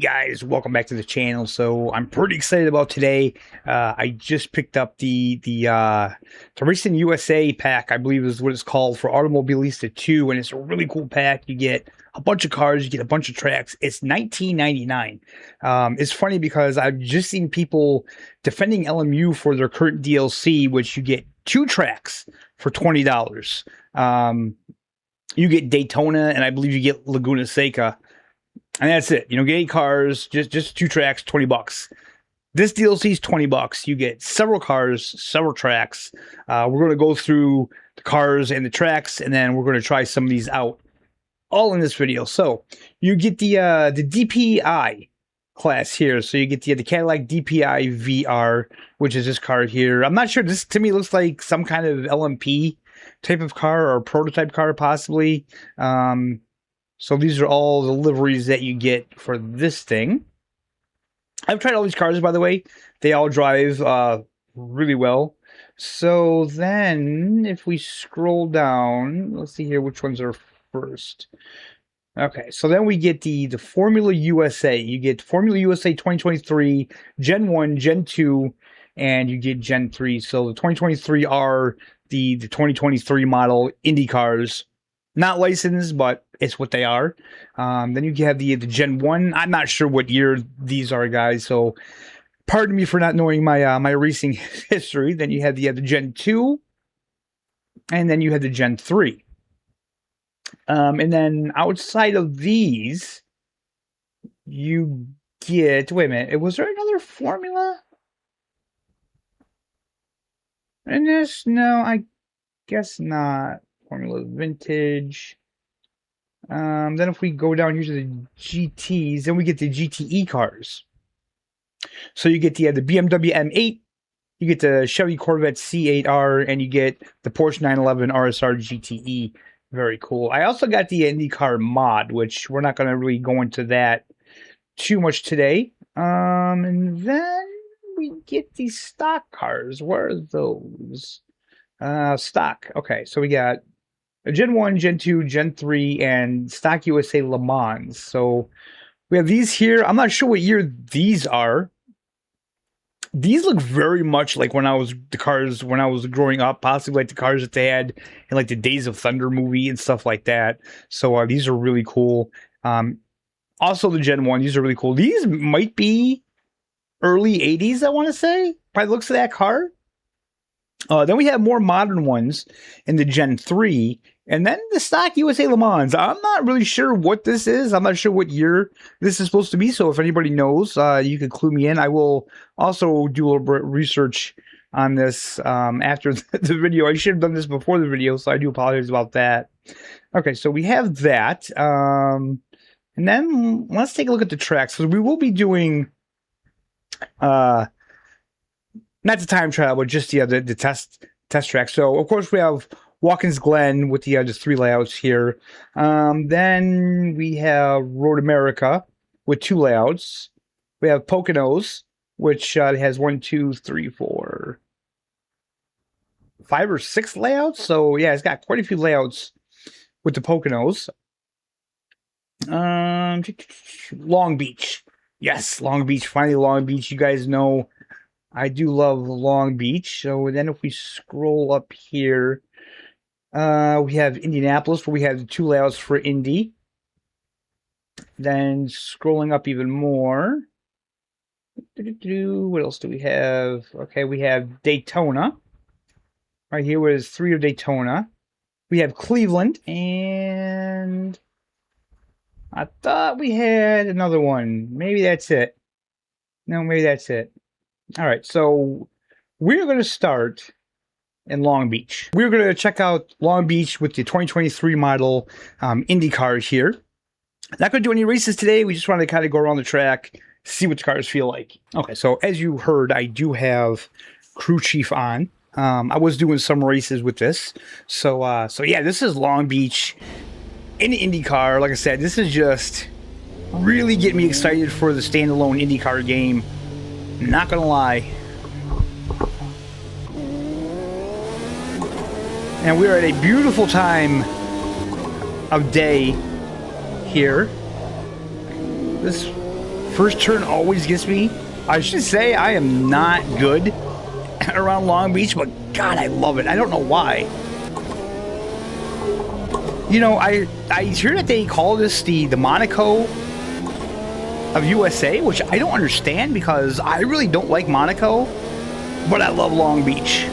Guys, welcome back to the channel. So I'm pretty excited about today. I just picked up the recent USA pack, I believe is what it's called, for Automobilista 2, and it's a really cool pack. You get a bunch of cars, you get a bunch of tracks. It's $19.99. It's funny because I've just seen people defending LMU for their current DLC, which you get 2 tracks for $20. You get Daytona, and I believe you get Laguna Seca. And that's it. You know, get 8 cars, just 2 tracks, $20. This DLC is $20. You get several cars, several tracks. We're going to go through the cars and the tracks, and then we're going to try some of these out, all in this video. So you get the DPi class here. So you get the Cadillac DPi-VR, which is this car here. I'm not sure. This to me looks like some kind of LMP type of car or prototype car, possibly. So these are all the liveries that you get for this thing. I've tried all these cars, by the way. They all drive really well. So then if we scroll down, let's see here which ones are first. Okay, so then we get the Formula USA. You get Formula USA 2023, Gen 1, Gen 2, and you get Gen 3. So the 2023 are the 2023 model Indy cars. Not licensed, but it's what they are. Then you have the Gen 1. I'm not sure what year these are, guys, so pardon me for not knowing my my racing history. Then you have the Gen 2, and then you have the Gen 3. And then outside of these, you get... Wait a minute. Was there another formula in this? No, I guess not. Formula Vintage. Then if we go down here to the GTs, then we get the GTE cars. So you get the BMW M8, you get the Chevy Corvette C8R, and you get the Porsche 911 RSR GTE. Very cool. I also got the IndyCar mod, which we're not going to really go into that too much today. And then we get the stock cars. Where are those? Stock. Okay, so we got a Gen 1, Gen 2, Gen 3, and Stock USA Le Mans. So we have these here. I'm not sure what year these are. These look very much like when I was growing up, possibly like the cars that they had in like the Days of Thunder movie and stuff like that. So these are really cool. Also the Gen 1, these are really cool. These might be early 80s, I want to say, by the looks of that car. Then we have more modern ones in the Gen 3, and then the Stock USA Le Mans. I'm not really sure what this is. I'm not sure what year this is supposed to be, so if anybody knows, you can clue me in. I will also do a little bit of research on this after the video. I should have done this before the video, so I do apologize about that. Okay, so we have that. And then let's take a look at the tracks. So we will be doing... not the time trial, but just the test track. So of course we have Watkins Glen with the 3 layouts here. Then we have Road America with 2 layouts. We have Poconos, which has 1, 2, 3, 4, 5 or 6 layouts. So yeah, it's got quite a few layouts with the Poconos. Long Beach. Yes, Long Beach. Finally, Long Beach. You guys know I do love Long Beach. So then if we scroll up here, we have Indianapolis, where we have the 2 layouts for Indy. Then scrolling up even more. What else do we have? Okay, we have Daytona. Right here was 3 of Daytona. We have Cleveland, and I thought we had another one. Maybe that's it. No, maybe that's it. All right, so we're going to start in Long Beach. We're going to check out Long Beach with the 2023 model Indy cars here. Not going to do any races today. We just wanted to kind of go around the track, see what the cars feel like. Okay, so as you heard, I do have Crew Chief on. I was doing some races with this. So yeah, this is Long Beach in the IndyCar. Like I said, this is just really getting me excited for the standalone IndyCar game. Not gonna lie. And we're at a beautiful time of day here. This first turn always gets me. I should say I am not good around Long Beach, but God, I love it. I don't know why. You know, I hear that they call this the Monaco of USA, which I don't understand because I really don't like Monaco, but I love Long Beach.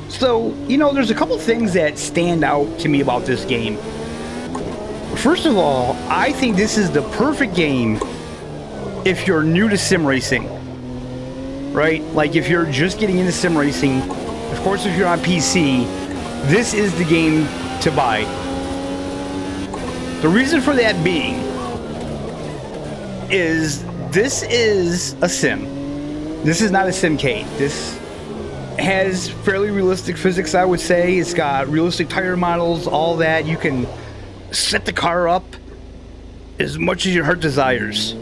So, you know, there's a couple things that stand out to me about this game. First of all, I think this is the perfect game if you're new to sim racing, right? Like if you're just getting into sim racing, of course, if you're on PC, this is the game to buy. The reason for that being is this is a sim. This is not a simcade. This has fairly realistic physics, I would say. It's got realistic tire models, all that. You can set the car up as much as your heart desires.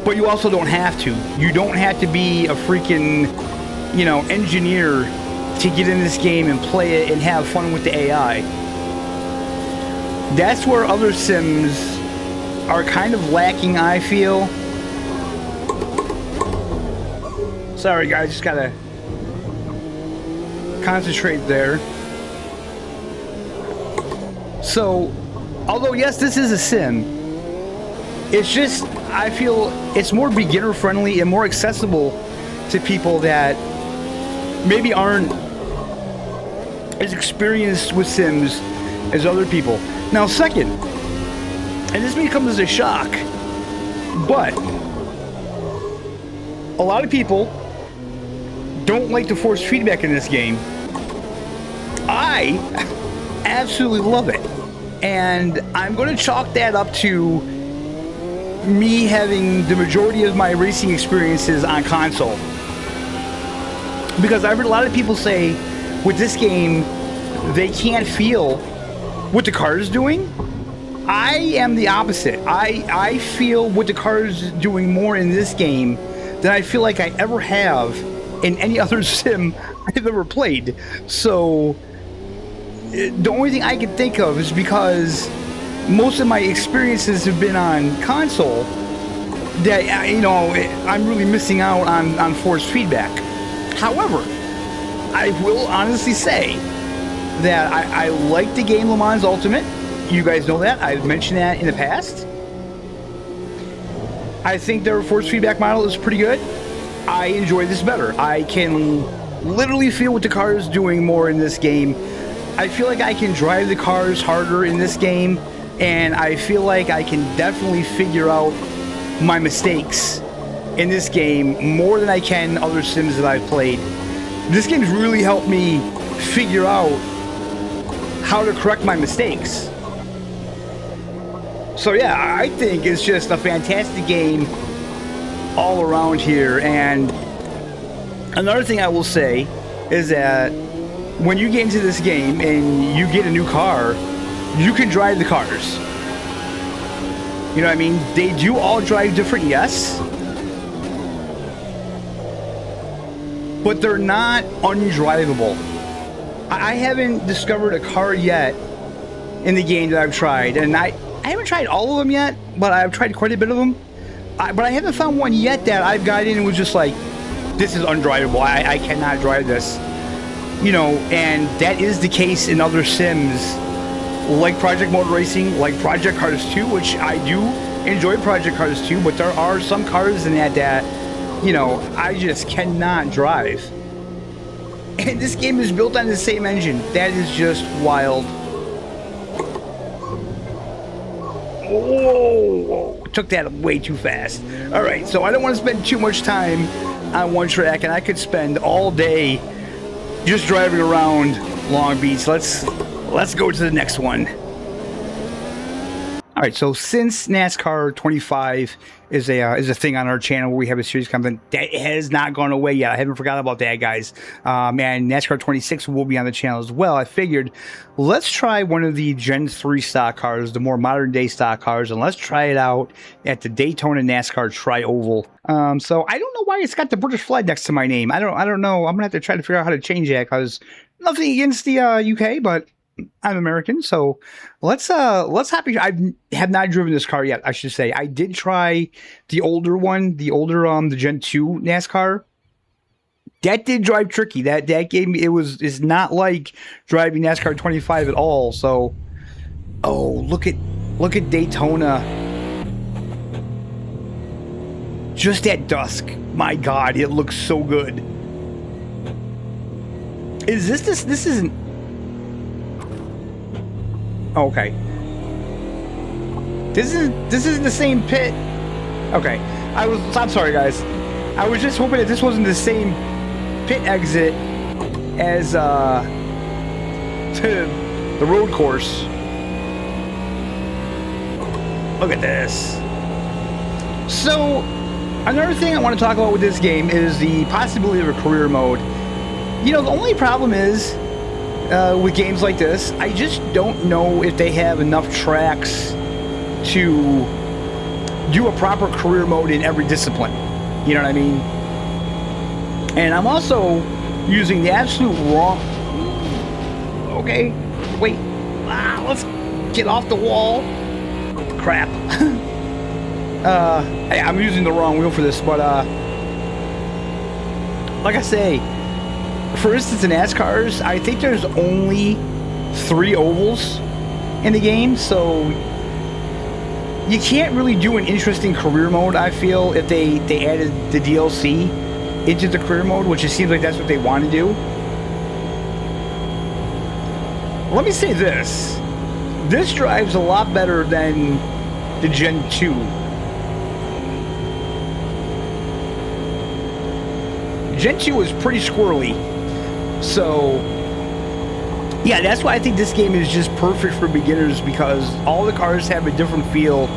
But you also don't have to. You don't have to be a freaking, you know, engineer to get in this game and play it and have fun with the AI. That's where other sims are kind of lacking, I feel. Sorry guys, just gotta concentrate there. So, although yes, this is a sim, it's just, I feel it's more beginner friendly and more accessible to people that maybe aren't as experienced with sims as other people. Now second, and this may come as a shock, but a lot of people don't like the force feedback in this game. I absolutely love it. And I'm going to chalk that up to me having the majority of my racing experiences on console. Because I've heard a lot of people say with this game, they can't feel what the car is doing. I am the opposite. I feel what the car is doing more in this game than I feel like I ever have in any other sim I've ever played. So the only thing I can think of is because most of my experiences have been on console that, you know, I'm really missing out on force feedback. However, I will honestly say that I like the game Le Mans Ultimate. You guys know that. I've mentioned that in the past. I think their force feedback model is pretty good. I enjoy this better. I can literally feel what the car is doing more in this game. I feel like I can drive the cars harder in this game, and I feel like I can definitely figure out my mistakes in this game more than I can other sims that I've played. This game's really helped me figure out how to correct my mistakes. So yeah, I think it's just a fantastic game all around here. And another thing I will say is that when you get into this game and you get a new car, you can drive the cars. You know what I mean? They do all drive different, yes, but they're not undrivable. I haven't discovered a car yet in the game that I've tried, and I haven't tried all of them yet, but I've tried quite a bit of them. But I haven't found one yet that I've got in and was just like, this is undrivable. I cannot drive this. You know, and that is the case in other sims, like Project Motor Racing, like Project Cars 2, which I do enjoy Project Cars 2, but there are some cars in that, you know, I just cannot drive. And this game is built on the same engine. That is just wild. Whoa, took that way too fast. All right, so I don't want to spend too much time on one track, and I could spend all day just driving around Long Beach. Let's go to the next one. All right, so since NASCAR 25 is a thing on our channel, we have a series coming that has not gone away yet. I haven't forgotten about that, guys. And NASCAR 26 will be on the channel as well. I figured let's try one of the Gen 3 stock cars, the more modern day stock cars, and let's try it out at the Daytona NASCAR Tri-Oval. So I don't know why it's got the British flag next to my name. I don't know. I'm gonna have to try to figure out how to change that, because nothing against the UK, but I'm American, so let's hop in. I have not driven this car yet, I should say. I did try the older one, the Gen 2 NASCAR. That did drive tricky. That gave me, it's not like driving NASCAR 25 at all. So, oh, look at Daytona. Just at dusk. My God, it looks so good. Is this isn't. Okay. This isn't the same pit. Okay. I'm sorry guys. I was just hoping that this wasn't the same pit exit as the road course. Look at this. So, another thing I want to talk about with this game is the possibility of a career mode. You know, the only problem is with games like this, I just don't know if they have enough tracks to do a proper career mode in every discipline. You know what I mean? And I'm also using the absolute wrong... Okay, wait. Let's get off the wall. Crap. I'm using the wrong wheel for this, but like I say, for instance in NASCARs, I think there's only 3 ovals in the game, so you can't really do an interesting career mode, I feel, if they added the DLC into the career mode, which it seems like that's what they want to do. Let me say this. This drives a lot better than the Gen 2. Gen 2 is pretty squirrely. So, yeah, that's why I think this game is just perfect for beginners, because all the cars have a different feel,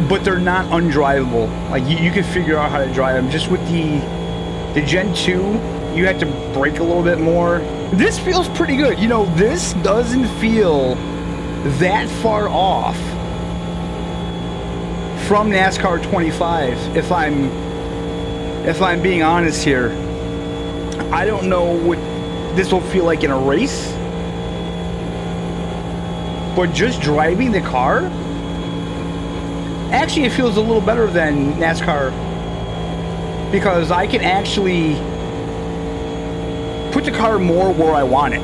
but they're not undrivable. Like, you can figure out how to drive them. Just with the Gen 2, you have to brake a little bit more. This feels pretty good. You know, this doesn't feel that far off from NASCAR 25, if I'm being honest here. I don't know what this will feel like in a race, but just driving the car, actually it feels a little better than NASCAR, because I can actually put the car more where I want it.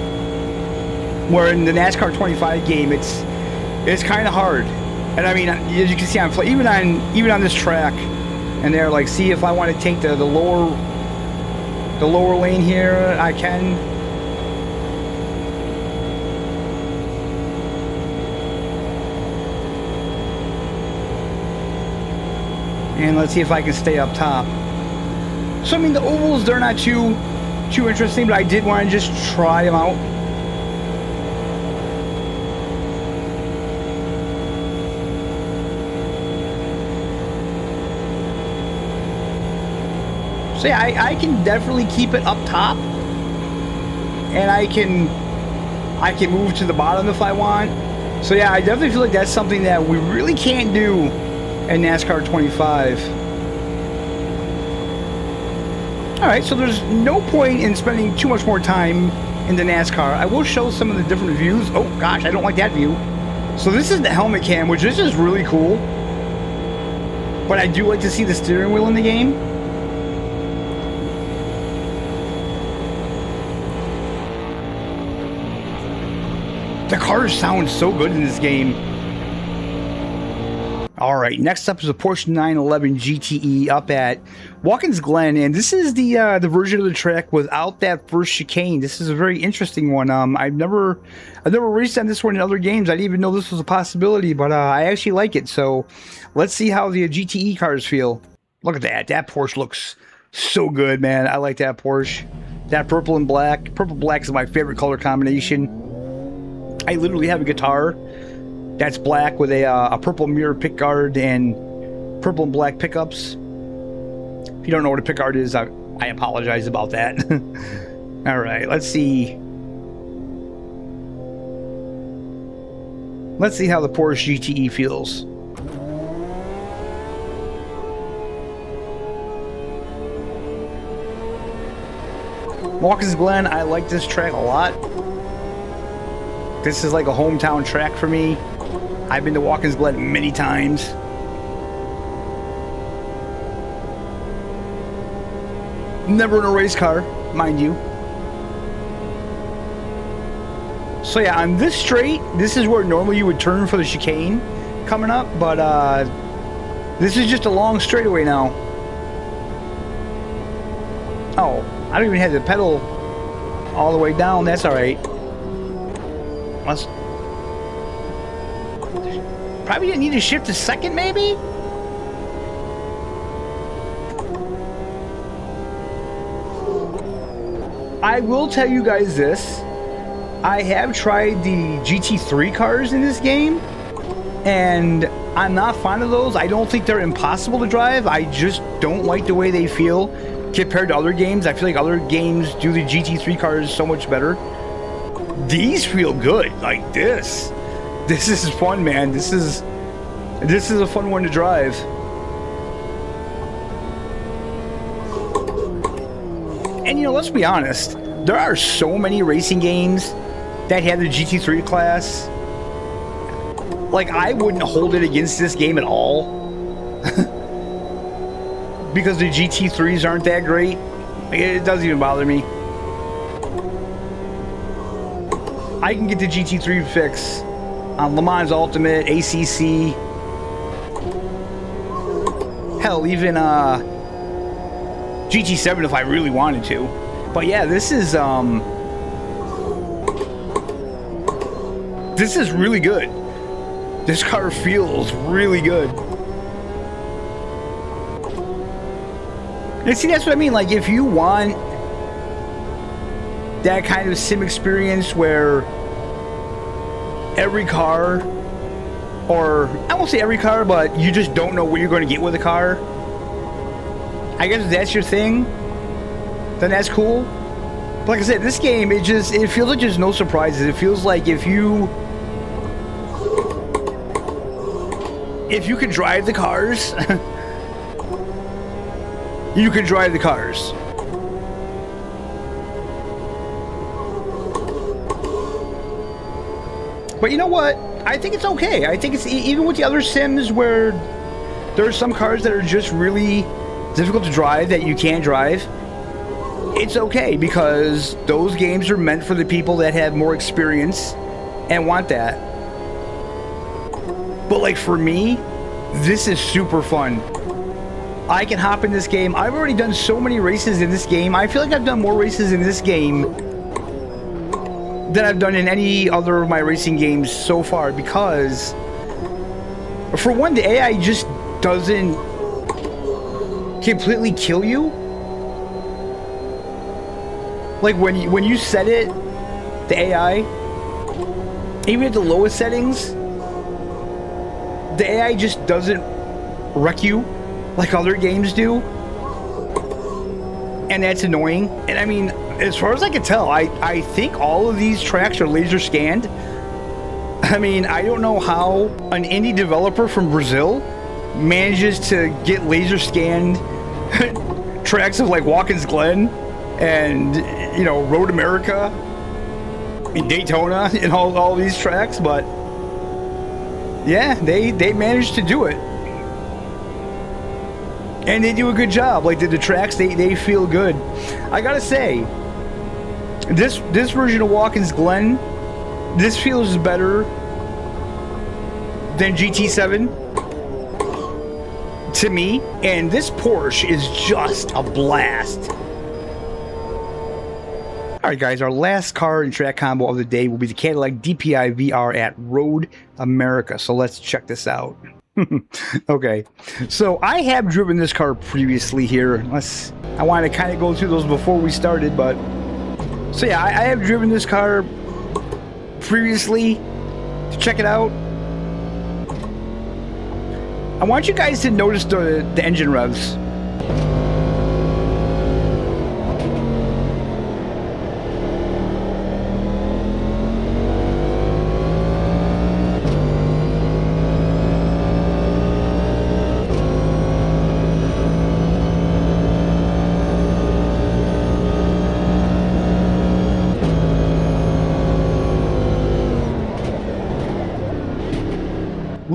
Where in the NASCAR 25 game, it's kind of hard. And I mean, as you can see, even on this track, and they're like, see, if I want to take the lower lane here, I can. And let's see if I can stay up top. So I mean, the ovals, they're not too interesting, but I did want to just try them out. So yeah, I can definitely keep it up top, and I can move to the bottom if I want. So yeah, I definitely feel like that's something that we really can't do in NASCAR 25. Alright, so there's no point in spending too much more time in the NASCAR. I will show some of the different views. Oh gosh, I don't like that view. So this is the helmet cam, which is just really cool. But I do like to see the steering wheel in the game. The cars sound so good in this game. Alright, next up is a Porsche 911 GTE up at Watkins Glen, and this is the version of the track without that first chicane. This is a very interesting one. I've never raced on this one in other games. I didn't even know this was a possibility, but I actually like it. So let's see how the GTE cars feel. Look at that. That Porsche looks so good, man. I like that Porsche. That purple and black. Purple black is my favorite color combination. I literally have a guitar that's black with a purple mirror pickguard and purple and black pickups. If you don't know what a pickguard is, I apologize about that. All right, let's see. Let's see how the Porsche GTE feels. Watkins Glen, I like this track a lot. this is like a hometown track for me. I've been to Watkins Glen many times. Never in a race car, mind you. So yeah, on this straight, this is where normally you would turn for the chicane coming up, but this is just a long straightaway now. Oh, I don't even have the pedal all the way down. That's all right. Let's probably need to shift to second, maybe. I will tell you guys this. I have tried the GT3 cars in this game, and I'm not fond of those. I don't think they're impossible to drive. I just don't like the way they feel compared to other games. I feel like other games do the GT3 cars so much better. These feel good. Like this is fun, man. This is a fun one to drive. And you know, let's be honest, there are so many racing games that have the GT3 class. Like, I wouldn't hold it against this game at all. Because the GT3s aren't that great. Like, it doesn't even bother me. I can get the GT3 fix on Le Mans Ultimate, ACC. Hell, even GT7 if I really wanted to. But yeah, this is really good. This car feels really good. And see, that's what I mean. Like, if you want that kind of sim experience where every car, or I won't say every car, but you just don't know what you're going to get with a car, I guess if that's your thing, then that's cool. But like I said, this game, it feels like there's no surprises. It feels like if you could drive the cars, you could drive the cars. But you know what? I think it's okay. I think it's even with the other sims where there are some cars that are just really difficult to drive that you can't drive. It's okay because those games are meant for the people that have more experience and want that. But like for me, this is super fun. I can hop in this game. I've already done so many races in this game. I feel like I've done more races in this game than I've done in any other of my racing games so far because, for one, the AI just doesn't completely kill you. Like when you set it, the AI, even at the lowest settings, the AI just doesn't wreck you like other games do. And that's annoying. And I mean, as far as I can tell, I think all of these tracks are laser scanned. I mean, I don't know how an indie developer from Brazil manages to get laser scanned tracks of like Watkins Glen and, you know, Road America and Daytona and all these tracks, but yeah, they managed to do it. And they do a good job. Like the tracks, they feel good. I gotta say, this version of Watkins Glen, this feels better than GT7 to me. And this Porsche is just a blast. Alright guys, our last car and track combo of the day will be the Cadillac DPi-VR at Road America. So let's check this out. Okay, so I have driven this car previously here. I want to kind of go through those before we started, but so yeah, I have driven this car previously to check it out. I want you guys to notice the engine revs.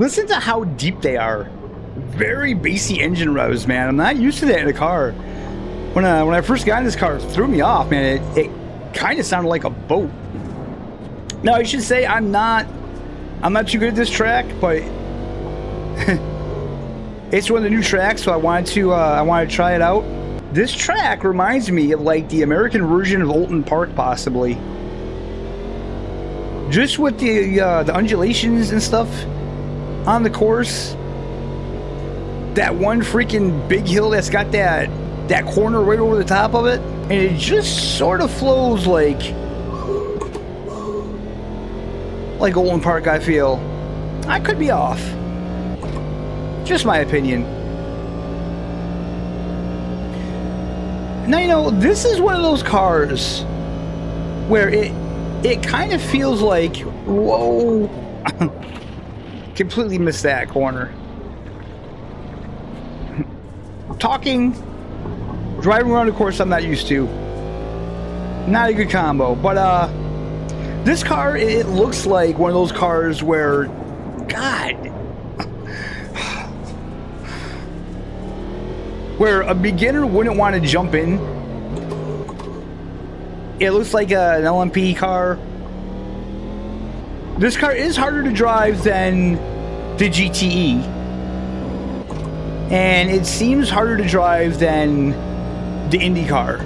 Listen to how deep they are. Very bassy engine revs, man. I'm not used to that in a car. When I first got in this car, it threw me off, man. It kind of sounded like a boat. Now, I should say I'm not too good at this track, but it's one of the new tracks, so I wanted to try it out. This track reminds me of like the American version of Alton Park, possibly. Just with the undulations and stuff on the course. That one freaking big hill that's got that corner right over the top of it, and it just sort of flows like Alton Park, I feel. I could be off. Just my opinion. Now, you know, this is one of those cars where it kind of feels like, whoa, completely missed that corner. Talking, driving around the course I'm not used to. Not a good combo, but this car, it looks like one of those cars where, God, where a beginner wouldn't want to jump in. It looks like an LMP car. This car is harder to drive than the GTE. And it seems harder to drive than the Indy car.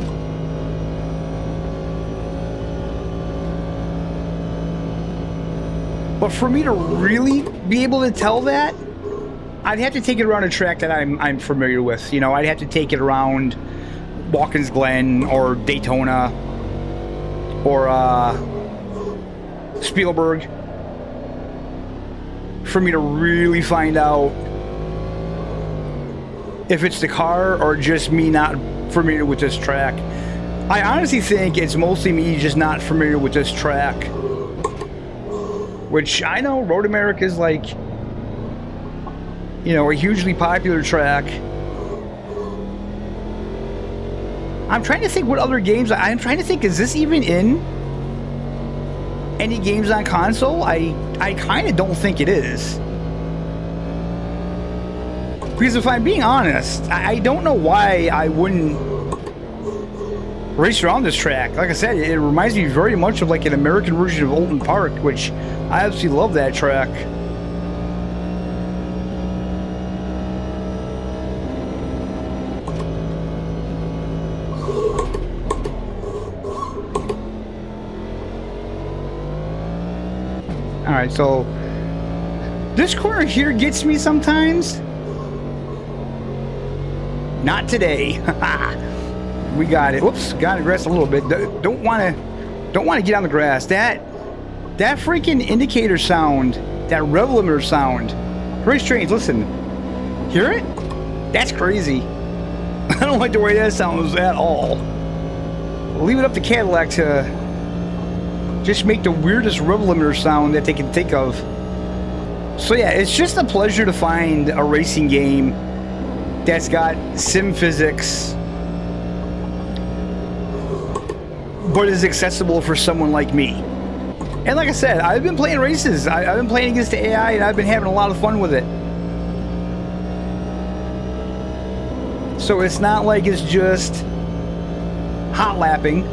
But for me to really be able to tell that, I'd have to take it around a track that I'm familiar with. You know, I'd have to take it around Watkins Glen or Daytona or Spielberg for me to really find out if it's the car or just me not familiar with this track. I honestly think it's mostly me just not familiar with this track. Which I know Road America is like, you know, a hugely popular track. I'm trying to think what other games, I'm trying to think, is this even in any games on console? I kind of don't think it is. Because if I'm being honest, I don't know why I wouldn't race around this track. Like I said, it reminds me very much of like an American version of Alton Park, which I absolutely love that track. Alright, so this corner here gets me sometimes. Not today. We got it. Whoops, got to grass a little bit. Don't want to get on the grass. That freaking indicator sound, that rev limiter sound. Very strange. Listen, hear it? That's crazy. I don't like the way that sounds at all. Leave it up to Cadillac to just make the weirdest rev limiter sound that they can think of. So yeah, it's just a pleasure to find a racing game that's got sim physics, but is accessible for someone like me. And like I said, I've been playing races. I've been playing against the AI, and I've been having a lot of fun with it. So it's not like it's just hot lapping.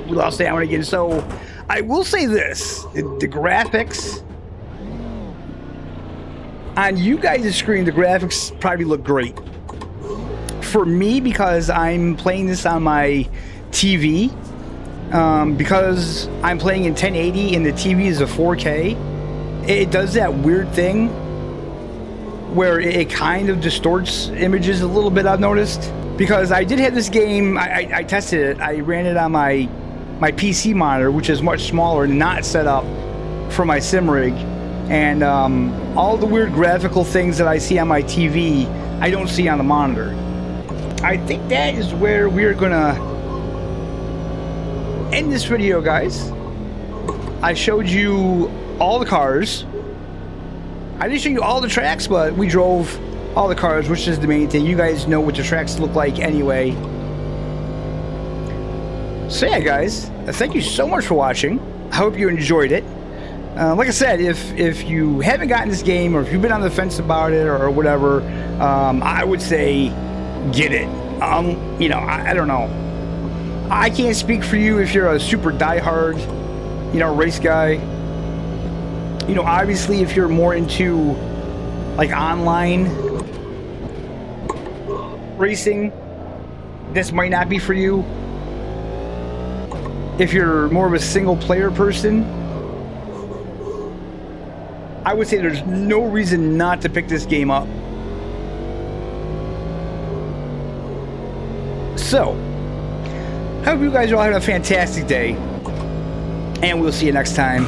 We lost stamina again. So I will say this, the graphics on you guys' screen, the graphics probably look great. For me, because I'm playing this on my TV, because I'm playing in 1080 and the TV is a 4K, it does that weird thing where it kind of distorts images a little bit, I've noticed. Because I did have this game, I tested it, I ran it on my PC monitor, which is much smaller, not set up for my sim rig. And all the weird graphical things that I see on my TV, I don't see on the monitor. I think that is where we're gonna end this video, guys. I showed you all the cars. I didn't show you all the tracks, but we drove all the cars, which is the main thing. You guys know what the tracks look like anyway. So yeah, guys, thank you so much for watching. I hope you enjoyed it. Like I said, if you haven't gotten this game, or if you've been on the fence about it, or whatever, I would say get it. You know, I don't know. I can't speak for you if you're a super diehard, you know, race guy. You know, obviously, if you're more into like online racing, this might not be for you. If you're more of a single player person, I would say there's no reason not to pick this game up. So, I hope you guys are all having a fantastic day, and we'll see you next time.